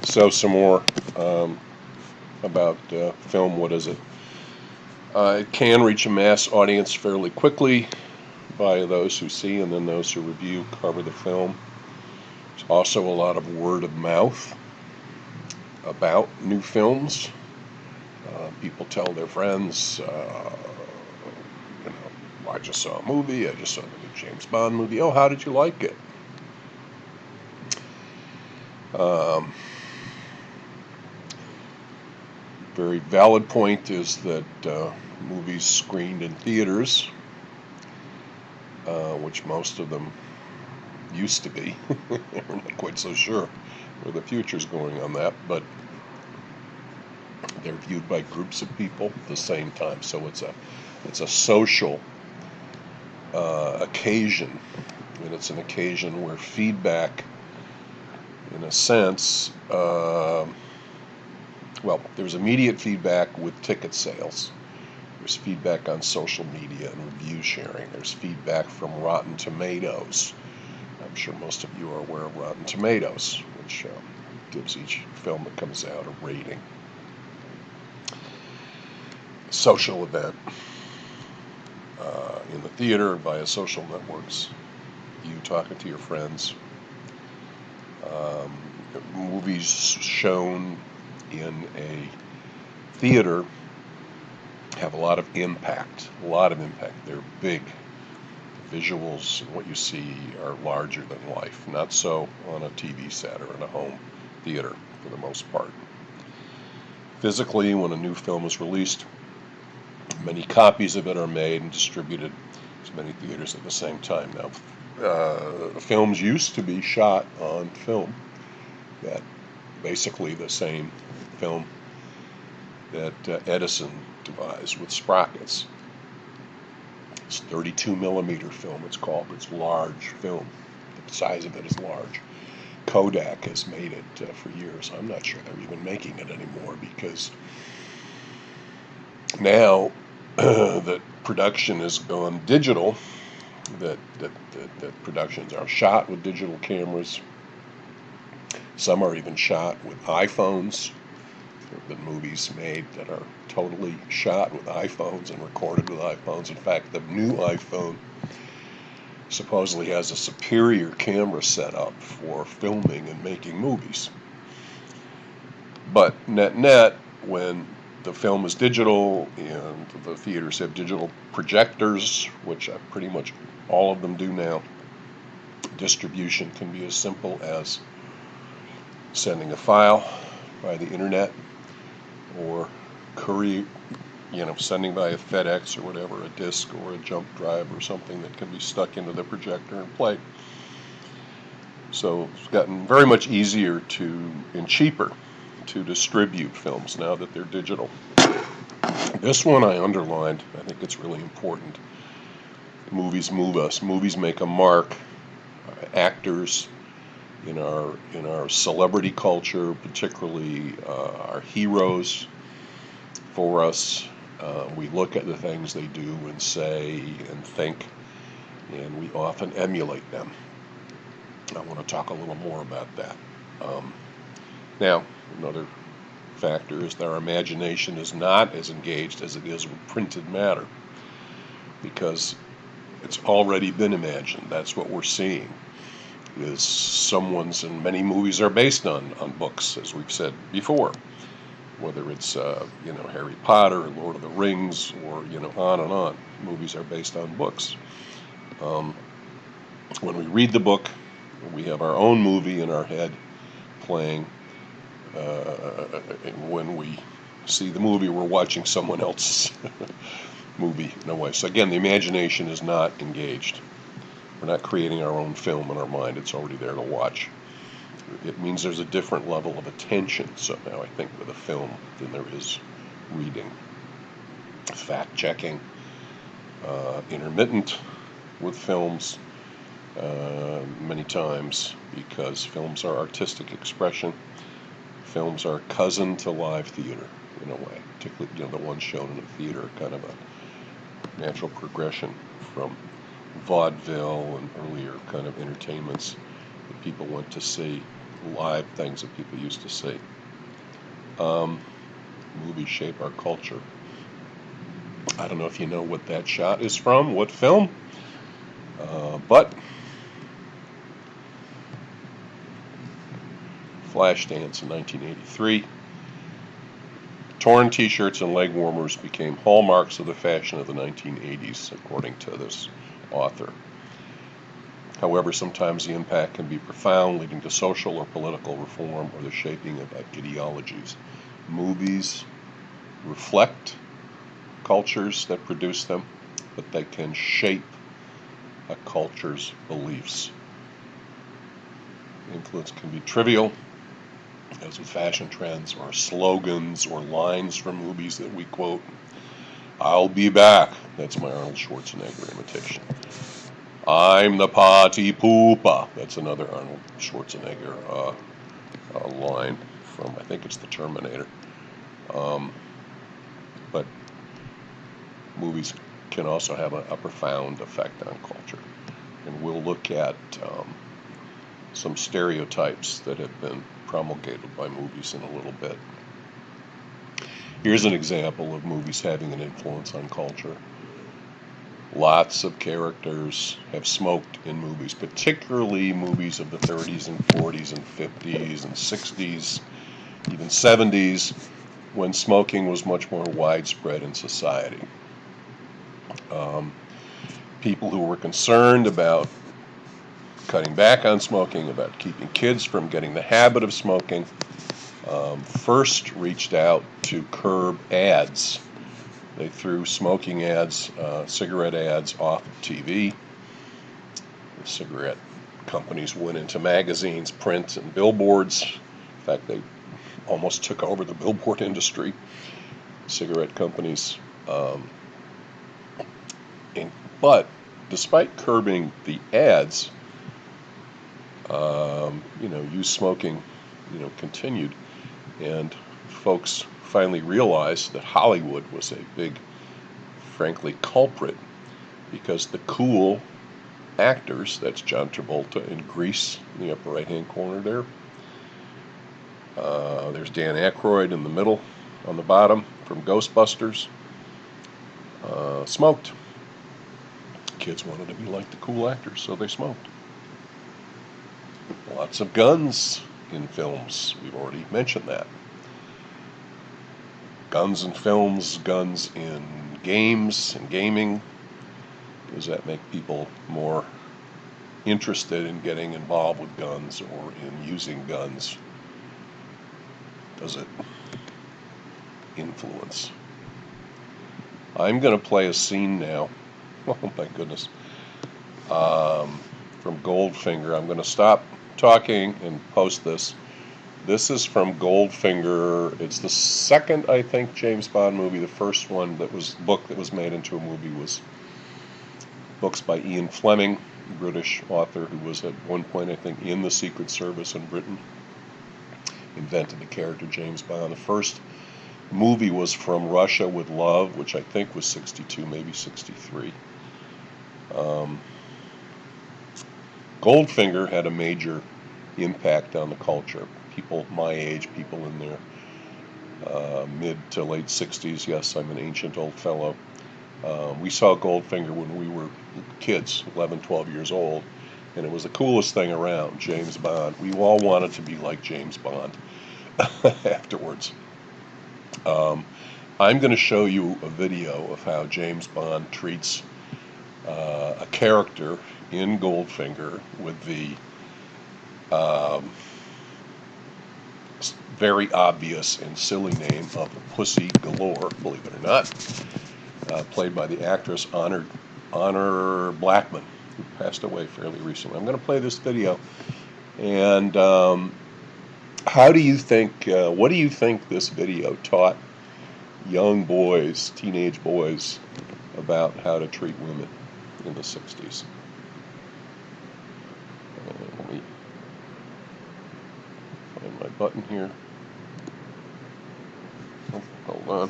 So some more about film. What is it? It can reach a mass audience fairly quickly by those who see and then those who review, cover the film. There's also a lot of word of mouth about new films. People tell their friends, you know, I just saw a movie. I just saw the new James Bond movie. Oh, how did you like it? Um, Very valid point is that movies screened in theaters, which most of them used to be, we're not quite so sure where the future's going on that, but they're viewed by groups of people at the same time. So it's a social occasion, and it's an occasion where feedback, in a sense, well, there's immediate feedback with ticket sales. There's feedback on social media and review sharing. There's feedback from Rotten Tomatoes. I'm sure most of you are aware of Rotten Tomatoes, which gives each film that comes out a rating. Social event in the theater via social networks. You talking to your friends. Movies shown in a theater have a lot of impact. They're big. The visuals and what you see are larger than life. Not so on a TV set or in a home theater for the most part. Physically, when a new film is released, many copies of it are made and distributed to many theaters at the same time. Now, films used to be shot on film, that basically the same film that Edison devised with sprockets. It's 32 millimeter film, it's called. It's large film. The size of it is large. Kodak has made it for years. I'm not sure they're even making it anymore because now that production has gone digital, that productions are shot with digital cameras. Some are even shot with iPhones. There have been movies made that are totally shot with iPhones and recorded with iPhones. In fact, the new iPhone supposedly has a superior camera setup for filming and making movies. But net, when the film is digital and the theaters have digital projectors, which pretty much all of them do now, distribution can be as simple as sending a file by the internet or courier, sending by a FedEx or whatever, a disc or a jump drive or something that can be stuck into the projector and played. So it's gotten very much easier and cheaper to distribute films now that they're digital. This one I underlined. I think it's really important. Movies move us. Movies make a mark. Actors in our celebrity culture, particularly our heroes, for us, we look at the things they do and say and think, and we often emulate them. I want to talk a little more about that. Now, another factor is that our imagination is not as engaged as it is with printed matter because it's already been imagined. That's what we're seeing. And many movies are based on books, as we've said before, whether it's Harry Potter or Lord of the Rings or on and on. Movies are based on books. When we read the book, we have our own movie in our head playing. When we see the movie, we're watching someone else's movie in a way. So again, the imagination is not engaged. We're not creating our own film in our mind. It's already there to watch. It means there's a different level of attention somehow, I think, with a film than there is reading. Fact-checking, intermittent with films many times because films are artistic expression. Films are cousin to live theater in a way, particularly the ones shown in the theater are kind of a natural progression from vaudeville and earlier kind of entertainments that people went to see. live things that people used to see. Movies shape our culture. I don't know if you know what that shot is from, what film, but Flashdance in 1983. Torn t-shirts and leg warmers became hallmarks of the fashion of the 1980s, according to this author. However, sometimes the impact can be profound, leading to social or political reform or the shaping of ideologies. Movies reflect cultures that produce them, but they can shape a culture's beliefs. Influence can be trivial, as with fashion trends or slogans or lines from movies that we quote. I'll be back. That's my Arnold Schwarzenegger imitation. I'm the party pooper. That's another Arnold Schwarzenegger line from, I think it's The Terminator. But movies can also have a profound effect on culture. And we'll look at some stereotypes that have been promulgated by movies in a little bit. Here's an example of movies having an influence on culture. Lots of characters have smoked in movies, particularly movies of the 30s and 40s and 50s and 60s, even 70s, when smoking was much more widespread in society. People who were concerned about cutting back on smoking, about keeping kids from getting the habit of smoking, first reached out to curb ads. They threw smoking ads, cigarette ads off of TV. The cigarette companies went into magazines, print, and billboards. In fact, they almost took over the billboard industry, cigarette companies. But despite curbing the ads, youth smoking, continued, and folks finally realized that Hollywood was a big, frankly, culprit, because the cool actors, that's John Travolta in Grease in the upper right-hand corner there. There's Dan Aykroyd in the middle, on the bottom, from Ghostbusters. Smoked. Kids wanted to be like the cool actors, so they smoked. Lots of guns in films. We've already mentioned that. Guns in films, guns in games and gaming. Does that make people more interested in getting involved with guns or in using guns? Does it influence? I'm going to play a scene now. Oh my goodness. From Goldfinger. I'm going to stop talking and post this. This is from Goldfinger. It's the second, I think, James Bond movie. The first one book that was made into a movie was books by Ian Fleming, a British author who was at one point, I think, in the Secret Service in Britain. Invented the character James Bond. The first movie was From Russia with Love, which I think was 62, maybe 63. Goldfinger had a major impact on the culture. People my age, people in their mid to late 60s. Yes, I'm an ancient old fellow. We saw Goldfinger when we were kids, 11, 12 years old, and it was the coolest thing around, James Bond. We all wanted to be like James Bond afterwards. I'm going to show you a video of how James Bond treats a character in Goldfinger with the very obvious and silly name of Pussy Galore, believe it or not, played by the actress Honor Blackman, who passed away fairly recently. I'm going to play this video, and what do you think this video taught young boys, teenage boys, about how to treat women in the 60s? Let me find my button here. Oh, hold on.